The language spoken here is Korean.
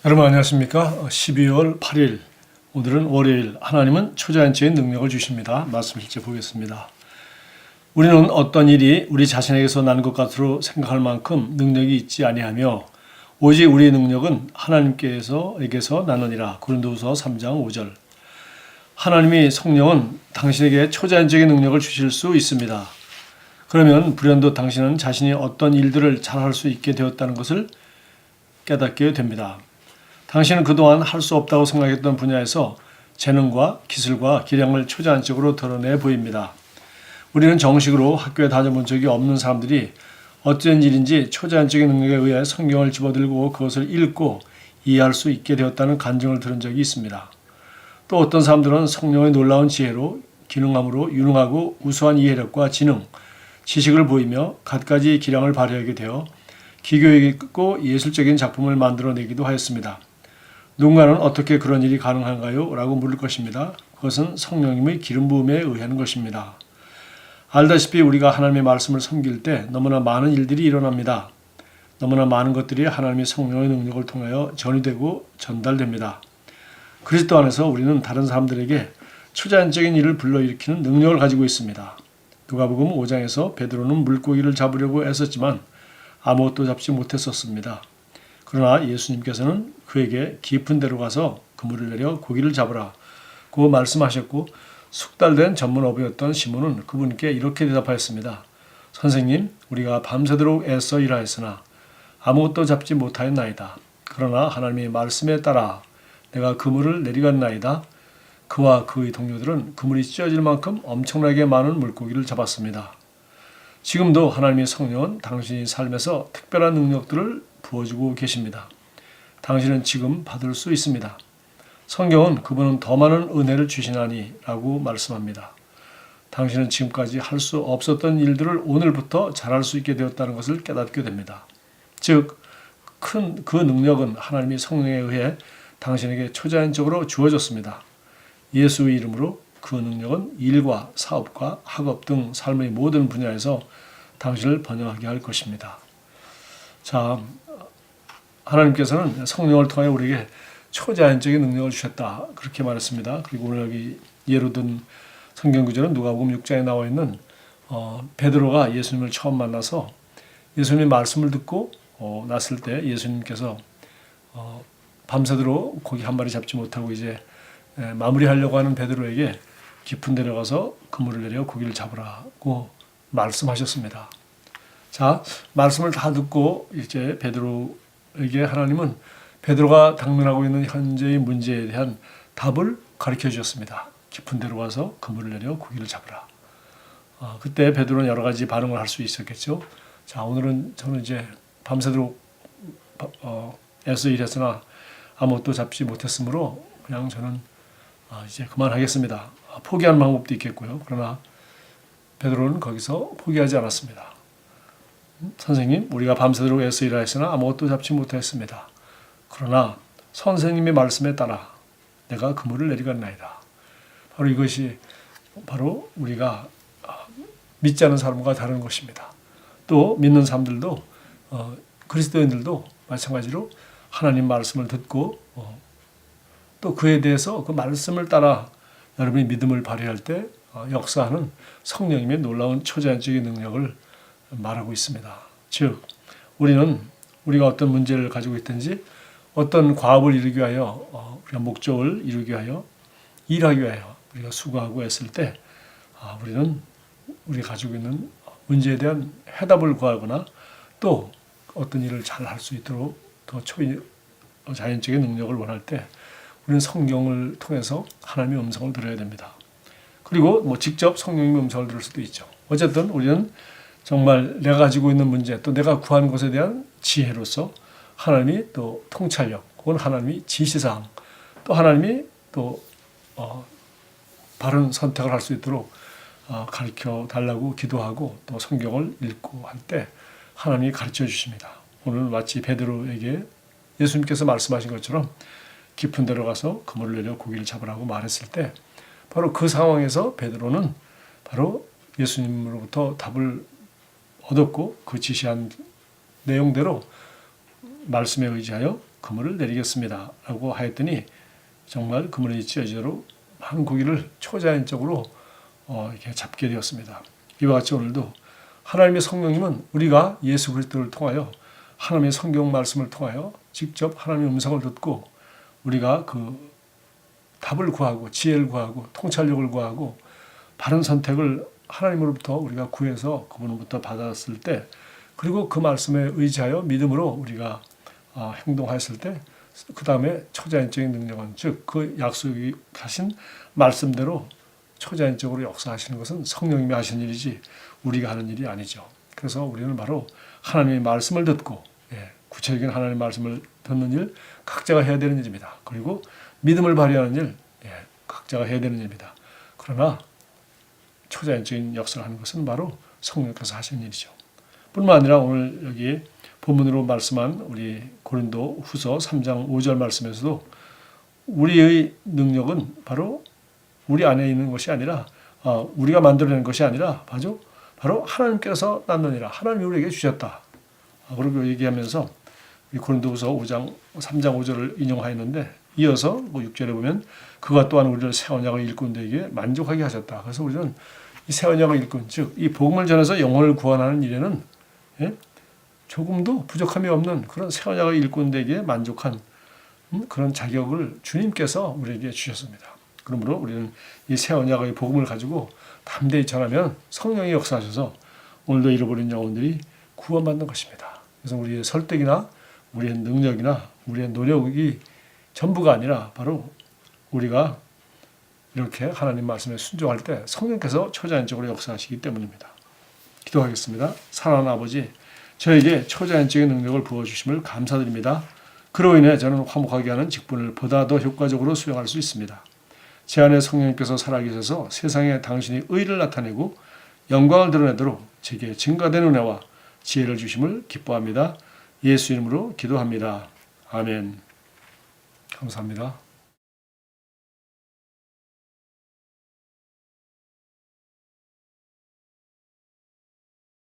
여러분 안녕하십니까? 12월 8일 오늘은 월요일. 하나님은 초자연적인 능력을 주십니다. 말씀 실제 보겠습니다. 우리는 어떤 일이 우리 자신에게서 난 것 같으로 생각할 만큼 능력이 있지 아니하며 오직 우리의 능력은 하나님께서에게서 나느니라. 고린도후서 3장 5절. 하나님이 성령은 당신에게 초자연적인 능력을 주실 수 있습니다. 그러면 불현도 당신은 자신이 어떤 일들을 잘할 수 있게 되었다는 것을 깨닫게 됩니다. 당신은 그동안 할 수 없다고 생각했던 분야에서 재능과 기술과 기량을 초자연적으로 드러내 보입니다. 우리는 정식으로 학교에 다녀본 적이 없는 사람들이 어떤 일인지 초자연적인 능력에 의해 성경을 집어들고 그것을 읽고 이해할 수 있게 되었다는 간증을 들은 적이 있습니다. 또 어떤 사람들은 성령의 놀라운 지혜로 기능함으로 유능하고 우수한 이해력과 지능, 지식을 보이며 갖가지 기량을 발휘하게 되어 기교육 있고 예술적인 작품을 만들어내기도 하였습니다. 누군가는 어떻게 그런 일이 가능한가요? 라고 물을 것입니다. 그것은 성령님의 기름 부음에 의한 것입니다. 알다시피 우리가 하나님의 말씀을 섬길 때 너무나 많은 일들이 일어납니다. 너무나 많은 것들이 하나님의 성령의 능력을 통하여 전이되고 전달됩니다. 그리스도 안에서 우리는 다른 사람들에게 초자연적인 일을 불러일으키는 능력을 가지고 있습니다. 누가복음 5장에서 베드로는 물고기를 잡으려고 애썼지만 아무것도 잡지 못했었습니다. 그러나 예수님께서는 그에게 깊은 데로 가서 그물을 내려 고기를 잡으라고 말씀하셨고 숙달된 전문 어부였던 시몬은 그분께 이렇게 대답하였습니다. 선생님, 우리가 밤새도록 애써 일하였으나 아무것도 잡지 못하였나이다. 그러나 하나님의 말씀에 따라 내가 그물을 내리갔나이다. 그와 그의 동료들은 그물이 찢어질 만큼 엄청나게 많은 물고기를 잡았습니다. 지금도 하나님의 성령은 당신의 삶에서 특별한 능력들을 부어주고 계십니다. 당신은 지금 받을 수 있습니다. 성경은 그분은 더 많은 은혜를 주시나니 라고 말씀합니다. 당신은 지금까지 할 수 없었던 일들을 오늘부터 잘할 수 있게 되었다는 것을 깨닫게 됩니다. 즉, 큰 그 능력은 하나님의 성령에 의해 당신에게 초자연적으로 주어졌습니다. 예수의 이름으로 그 능력은 일과 사업과 학업 등 삶의 모든 분야에서 당신을 번영하게 할 것입니다. 자, 하나님께서는 성령을 통하여 우리에게 초자연적인 능력을 주셨다. 그렇게 말했습니다. 그리고 오늘 여기 예로 든 성경 구절은 누가복음 6장에 나와 있는 베드로가 예수님을 처음 만나서 예수님의 말씀을 듣고 났을 때 예수님께서 밤새도록 고기 한 마리 잡지 못하고 이제 마무리하려고 하는 베드로에게 깊은 데로 가서 그물을 내려 고기를 잡으라고 말씀하셨습니다. 자, 말씀을 다 듣고 이제 베드로에게 하나님은 베드로가 당면하고 있는 현재의 문제에 대한 답을 가르쳐 주셨습니다. 깊은 데로 가서 그물을 내려 고기를 잡으라. 그때 베드로는 여러 가지 반응을 할 수 있었겠죠. 자, 오늘은 저는 이제 밤새도록 애써 일했으나 아무것도 잡지 못했으므로 그냥 저는 이제 그만하겠습니다. 포기하는 방법도 있겠고요. 그러나 베드로는 거기서 포기하지 않았습니다. 선생님, 우리가 밤새도록 애써 일하였으나 아무것도 잡지 못했습니다. 그러나 선생님의 말씀에 따라 내가 그물을 내리갔나이다. 바로 이것이 바로 우리가 믿지 않는 사람과 다른 것입니다. 또 믿는 사람들도 그리스도인들도 마찬가지로 하나님 말씀을 듣고 또 그에 대해서 그 말씀을 따라 여러분이 믿음을 발휘할 때 역사하는 성령님의 놀라운 초자연적인 능력을 말하고 있습니다. 즉, 우리는 우리가 어떤 문제를 가지고 있든지 어떤 과업을 이루기 위하여 우리가 목적을 이루기 위하여 일하기 위하여 우리가 수고하고 애쓸 때 우리는 우리가 가지고 있는 문제에 대한 해답을 구하거나 또 어떤 일을 잘 할 수 있도록 더 초자연적인 능력을 원할 때 우리는 성경을 통해서 하나님의 음성을 들어야 됩니다. 그리고 뭐 직접 성령님의 음성을 들을 수도 있죠. 어쨌든 우리는 정말 내가 가지고 있는 문제 또 내가 구하는 것에 대한 지혜로서 하나님이 또 통찰력 혹은 하나님이 지시사항 또 하나님이 또 바른 선택을 할 수 있도록 가르쳐 달라고 기도하고 또 성경을 읽고 할 때 하나님이 가르쳐 주십니다. 오늘 마치 베드로에게 예수님께서 말씀하신 것처럼 깊은 데로 가서 그물을 내려 고기를 잡으라고 말했을 때 바로 그 상황에서 베드로는 바로 예수님으로부터 답을 얻었고 그 지시한 내용대로 말씀에 의지하여 그물을 내리겠습니다. 라고 하였더니 정말 그물이 찢어지도록 많은 고기를 초자연적으로 이렇게 잡게 되었습니다. 이와 같이 오늘도 하나님의 성령님은 우리가 예수 그리스도를 통하여 하나님의 성경 말씀을 통하여 직접 하나님의 음성을 듣고 우리가 그 답을 구하고 지혜를 구하고 통찰력을 구하고 바른 선택을 하나님으로부터 우리가 구해서 그분으로부터 받았을 때 그리고 그 말씀에 의지하여 믿음으로 우리가 행동하였을 때 그 다음에 초자연적인 능력은 즉 그 약속이 하신 말씀대로 초자연적으로 역사하시는 것은 성령님이 하신 일이지 우리가 하는 일이 아니죠. 그래서 우리는 바로 하나님의 말씀을 듣고 구체적인 하나님의 말씀을 듣는 일 각자가 해야 되는 일입니다. 그리고 믿음을 발휘하는 일 각자가 해야 되는 일입니다. 그러나 초자연적인 역사를 하는 것은 바로 성령께서 하시는 일이죠. 뿐만 아니라 오늘 여기 본문으로 말씀한 우리 고린도 후서 3장 5절 말씀에서도 우리의 능력은 바로 우리 안에 있는 것이 아니라 우리가 만들어낸 것이 아니라 바로 하나님께서 낳느니라. 하나님이 우리에게 주셨다. 그렇게 얘기하면서 우리 고린도후서 3장 5절을 인용하였는데 이어서 6절에 보면 그가 또한 우리를 새 언약의 일꾼들에게 만족하게 하셨다. 그래서 우리는 이 새 언약의 일꾼 즉 이 복음을 전해서 영혼을 구원하는 일에는 조금도 부족함이 없는 그런 새 언약의 일꾼들에게 만족한 그런 자격을 주님께서 우리에게 주셨습니다. 그러므로 우리는 이 새 언약의 복음을 가지고 담대히 전하면 성령이 역사하셔서 오늘도 잃어버린 영혼들이 구원받는 것입니다. 그래서 우리의 설득이나 우리의 능력이나 우리의 노력이 전부가 아니라 바로 우리가 이렇게 하나님 말씀에 순종할 때 성령께서 초자연적으로 역사하시기 때문입니다. 기도하겠습니다. 사랑하는 아버지, 저에게 초자연적인 능력을 부어주심을 감사드립니다. 그로 인해 저는 화목하게 하는 직분을 보다 더 효과적으로 수행할 수 있습니다. 제 안에 성령님께서 살아계셔서 세상에 당신의 의를 나타내고 영광을 드러내도록 제게 증가된 은혜와 지혜를 주심을 기뻐합니다. 예수 이름으로 기도합니다. 아멘. 감사합니다.